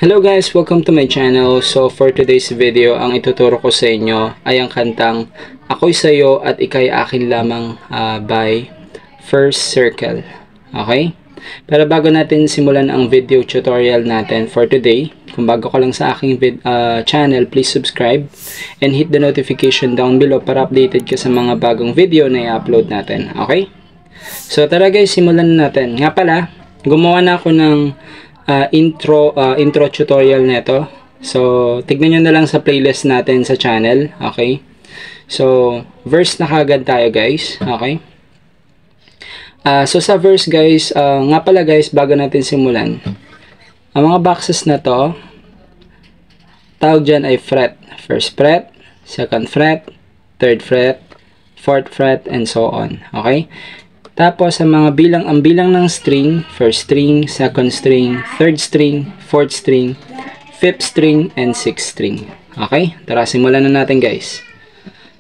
Hello guys, welcome to my channel. So for today's video, ang ituturo ko sa inyo ay ang kantang Ako'y Sa'yo at Ika'y Akin Lamang by First Circle. Okay? Pero bago natin simulan ang video tutorial natin for today, kung bago ka lang sa aking channel, please subscribe and hit the notification down below para updated ka sa mga bagong video na i-upload natin. Okay? So tara guys, simulan natin. Nga pala, gumawa na ako ng intro tutorial nito. So, tignan nyo na lang sa playlist natin sa channel. Okay? So, verse na kagad tayo guys. Okay? So, sa verse guys, nga pala guys, bago natin simulan, ang mga boxes na to, tawag dyan ay fret. First fret, second fret, third fret, fourth fret, and so on. Okay? Tapos, ang bilang ng string, first string, second string, third string, fourth string, fifth string, and sixth string. Okay? Tara, simulan na natin guys.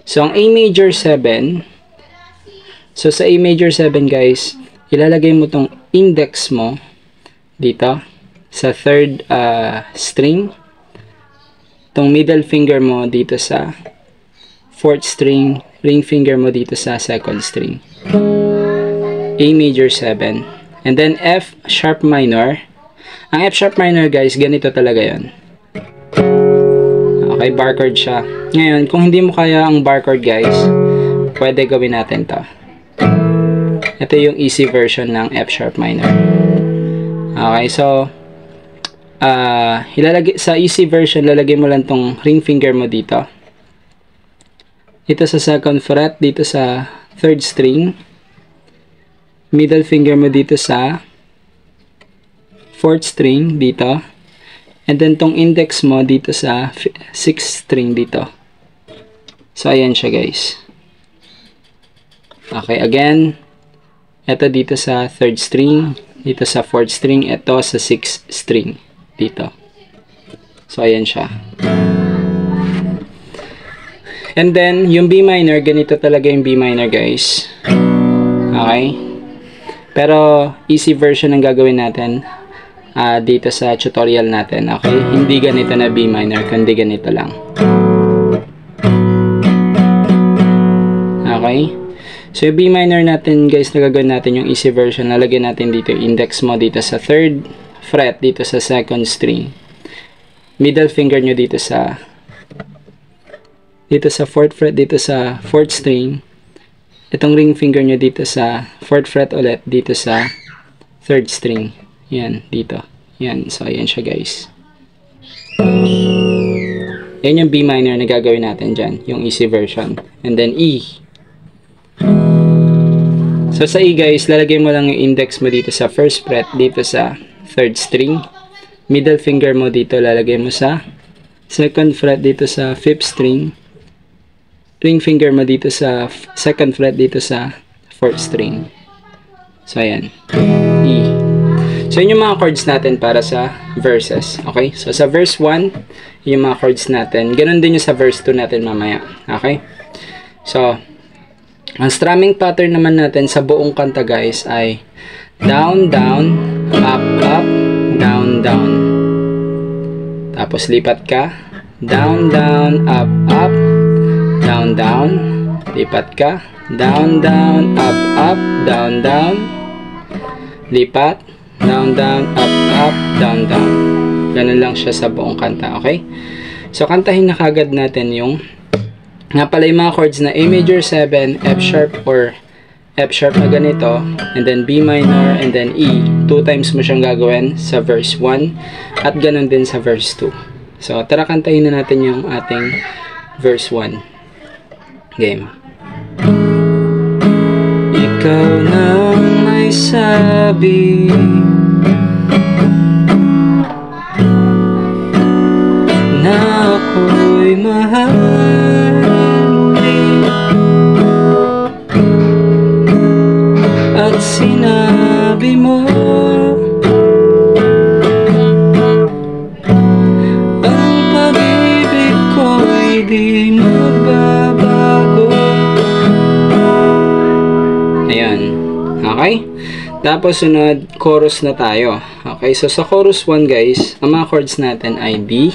So, ang A major 7, so sa A major 7 guys, ilalagay mo tong index mo dito sa third string, tong middle finger mo dito sa fourth string, ring finger mo dito sa second string. A major 7. And then F sharp minor. Ang F sharp minor guys, ganito talaga yon. Okay, bar chord siya. Ngayon, kung hindi mo kaya ang bar chord guys, pwede gawin natin to. Ito yung easy version ng F sharp minor. Okay, so ilalagay sa easy version, lalagay mo lang tong ring finger mo dito. Dito sa second fret, dito sa third string. Middle finger mo dito sa fourth string dito, and then tong index mo dito sa sixth string dito. So ayan siya guys. Okay, again, ito dito sa third string, dito sa fourth string, ito sa sixth string dito. So ayan siya. And then yung B minor, ganito talaga yung B minor guys. Okay, pero easy version ang gagawin natin dito sa tutorial natin. Okay? Hindi ganito na B minor, kundi ganito lang. Okay? So yung B minor natin guys, na gagawin natin yung easy version, lalagyan natin dito yung index mo dito sa third fret, dito sa second string. Middle finger nyo dito sa fourth fret, dito sa fourth string. Itong ring finger nyo dito sa fourth fret ulit, dito sa third string. Yan, dito. Yan, so ayan siya guys. Yan yung B minor na gagawin natin dyan, yung easy version. And then E. So sa E guys, lalagay mo lang yung index mo dito sa first fret, dito sa third string. Middle finger mo dito, lalagay mo sa second fret, dito sa fifth string. Ring finger mo dito sa second fret, dito sa fourth string. So ayan, E. So yun yung mga chords natin para sa verses. Okay, so sa verse 1 yung mga chords natin. Ganun din yung sa verse 2 natin mamaya. Okay, so ang strumming pattern naman natin sa buong kanta guys ay down, down, up, up, down, down. Tapos lipat ka, down, down, up, up, down, down, lipat ka, down, down, up, up, down, down, lipat, down, down, up, up, down, down. Ganun lang siya sa buong kanta, okay? So, kantahin na kagad natin yung, nga pala yung mga chords na A major 7, F sharp or F sharp na ganito, and then B minor, and then E. 2 times mo siyang gagawin sa verse 1, at ganun din sa verse 2. So, tara kantahin na natin yung ating verse 1. Game. Ikaw na may sabi na ako'y mahal muli, at sinabi mo ang pag-ibig ko'y di magbabago. Ayan. Okay? Tapos, sunod, chorus na tayo. Okay, so sa chorus 1, guys, ang mga chords natin ay D.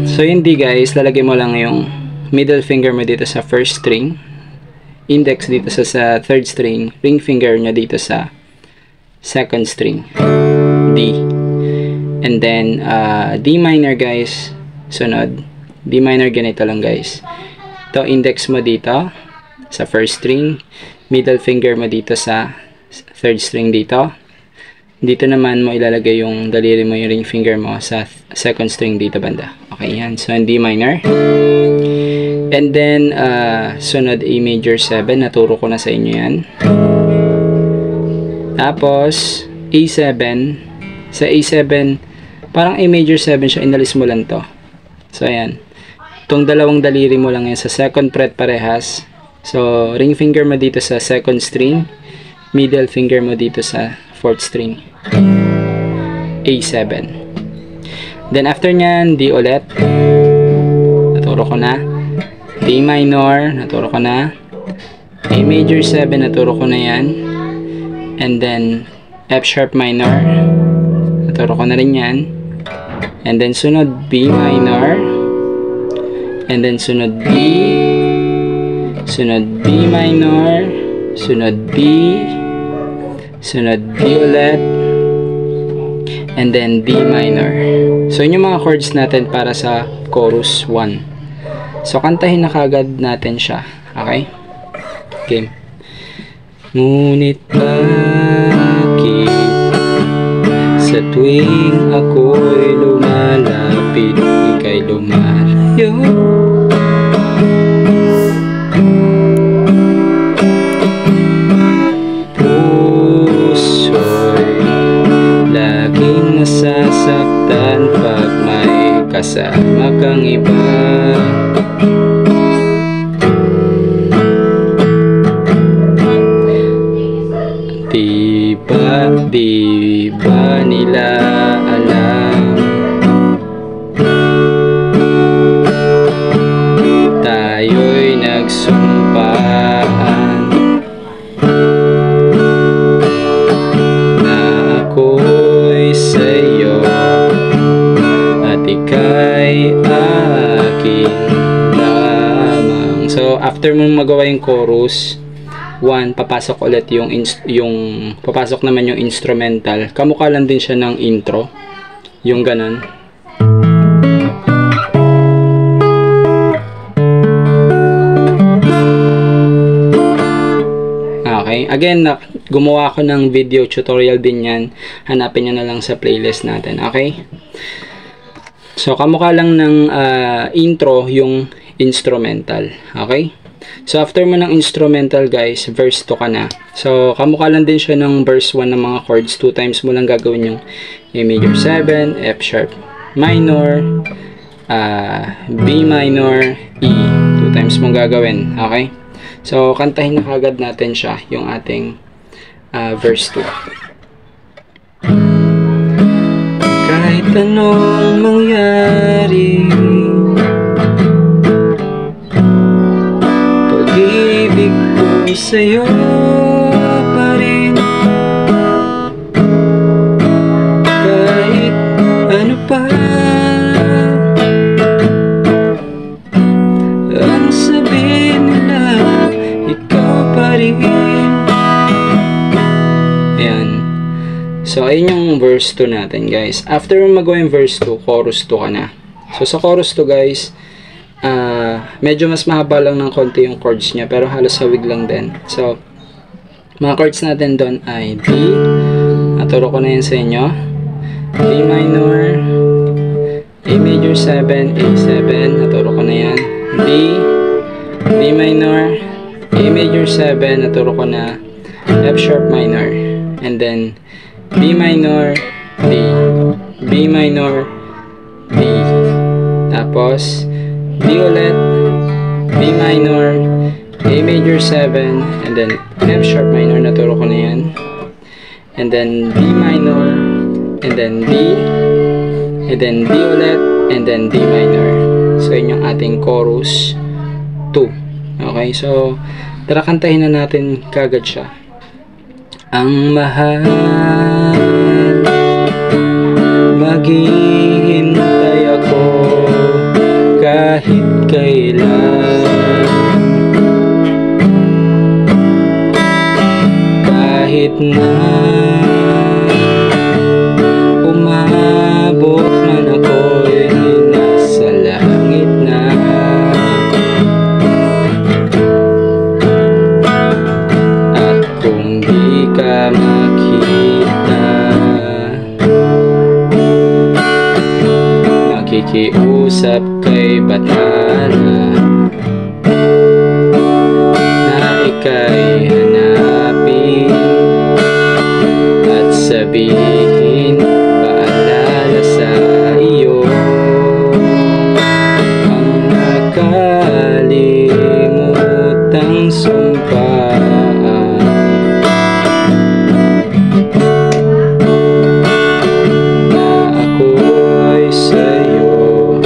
So, yung D, guys, lalagay mo lang yung middle finger mo dito sa first string, index dito sa third string, ring finger nyo dito sa second string, D. And then, D minor, guys, sunod. D minor, ganito lang, guys. Ito, index mo dito sa first string, middle finger mo dito sa third string dito. Dito naman mo ilalagay yung daliri mo, yung ring finger mo sa second string dito banda. Okay, yan. So, D minor. And then, sunod A major 7. Naturo ko na sa inyo yan. Tapos, A7. Sa A7, parang A major 7 siya. Inalis mo lang to. So, ayan. Itong dalawang daliri mo lang yan sa second fret parehas. So, ring finger mo dito sa second string, middle finger mo dito sa fourth string, A7. Then, after nyan, D ulit. Naturo ko na. D minor, naturo ko na. A major 7, naturo ko na yan. And then, F sharp minor, naturo ko na rin yan. And then, sunod B minor. And then, sunod B. Sunod B minor, sunod B, sunod B ulit, and then D minor. So, yun yung mga chords natin para sa chorus 1. So, kantahin na kagad natin siya. Okay? Game. Ngunit bakit sa tuwing ako'y lumalapit, ika'y lumalayo? Nasasaktan pag may kasama kang iba. Di ba nila alam? Tayo'y nagsumpaan na ako'y sa'yo at ika'y akin lamang. So, after mo magawa yung chorus 1, papasok ulit yung papasok naman yung instrumental. Kamukha lang din siya ng intro. Yung ganon. Okay. Again, gumawa ako ng video tutorial din yan. Hanapin nyo na lang sa playlist natin. Okay. So, kamukha lang ng intro yung instrumental. Okay. So, after mo ng instrumental, guys, verse 2 ka na. So, kamukha lang din siya ng verse 1 ng mga chords. 2 times mo lang gagawin yung A major 7, F sharp minor, B minor, E. 2 times mo gagawin. Okay? So, kantahin na kagad natin siya, yung ating verse 2. Kahit anong mangyari, pag-ibig ko sa'yo pa rin. Kahit ano pa ang sabihin nila, ikaw pa rin. Ayan. So, ayun yung verse 2 natin, guys. After mo magawa yung verse 2, chorus 2 ka na. So, sa chorus 2, guys, medyo mas mahaba lang ng konti yung chords niya, pero halos hawig lang din. So, mga chords natin doon ay D. Naturo ko na yan sa inyo. D minor, A major 7, A7. Naturo ko na yan. D, D minor, A major 7. Naturo ko na F sharp minor. And then, B minor, D. B minor, D. Tapos, D ulit, B minor, A major 7, and then F sharp minor, naturo ko na yan. And then D minor, and then D, and then D ulit, and then D minor. So, yun yung ating chorus 2. Okay, so, tara kantahin na natin kagad siya. ang mahal. Maghihintay ako kahit kailan, kahit na umabot man ako'y nasa langit na. At kung di ka makita, makikiusap kay bathala na ika'y hanapin at sabihin paalala sa iyo ang nakalimutang sumpaan na ako'y sa'yo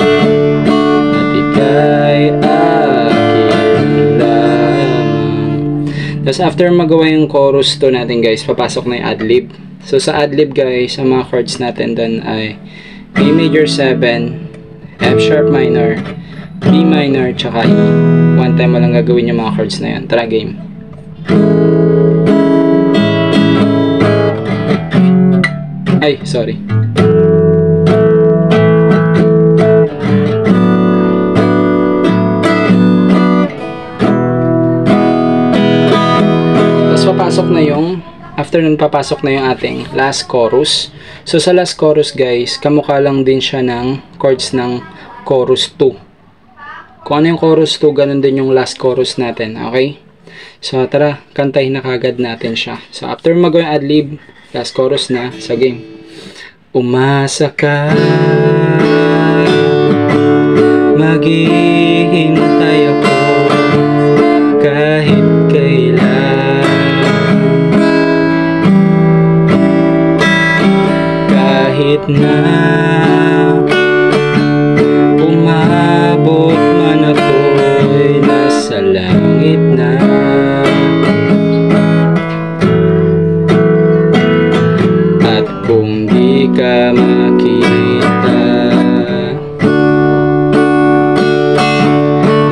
at ika'y akin lamang. Tapos after magawa yung chorus to natin guys, papasok na yung adlib. So sa adlib guys, ang mga chords natin doon ay A major 7, F sharp minor, B minor, tsaka E. One time mo lang gagawin yung mga chords na yun. Tara game. Ay, sorry. Tapos papasok na yung after nun papasok na yung ating last chorus. So sa last chorus guys, kamukha lang din siya ng chords ng chorus 2. Kung ano yung chorus 2, ganun din yung last chorus natin. Okay? So tara, kantahin na kagad natin siya. So after magawa yung adlib, last chorus na sa game. Umasa ka, maghihintay ako kahit kailan, kahit na umabot man ako'y nasa langit na. At kung di ka makita,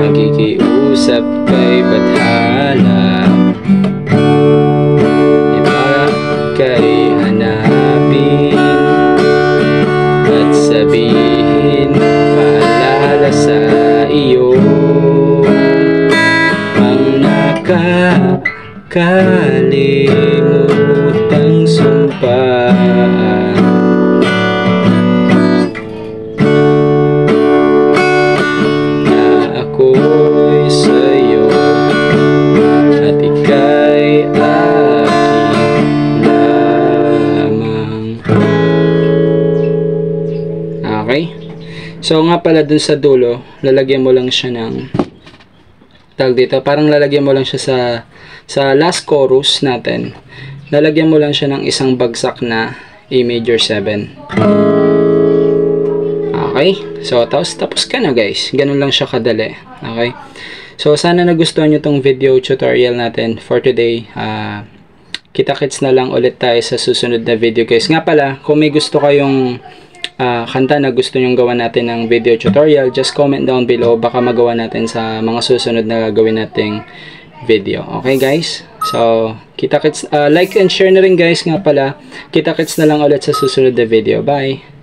nakikiusap kay bathala kay hanapin at sabihin paalala sa iyo ang nakakalimutang sumpaan na ako'y sa'yo at ika'y okay? So nga pala dun sa dulo, lalagyan mo lang siya ng tag dito. Parang lalagyan mo lang siya sa last chorus natin. Lalagyan mo lang siya ng isang bagsak na A major 7. Okay? So tapos ka na guys. Ganun lang siya kadali. Okay? So sana nagustuhan nyo tong video tutorial natin for today. Kita-kits na lang ulit tayo sa susunod na video guys. Nga pala, kung may gusto kayong kanta na gusto nyong gawa natin ng video tutorial, just comment down below, baka magawa natin sa mga susunod na gagawin nating video. Okay guys? So, kita-kits, like and share na rin guys. Nga pala, kita-kits na lang ulit sa susunod na video. Bye!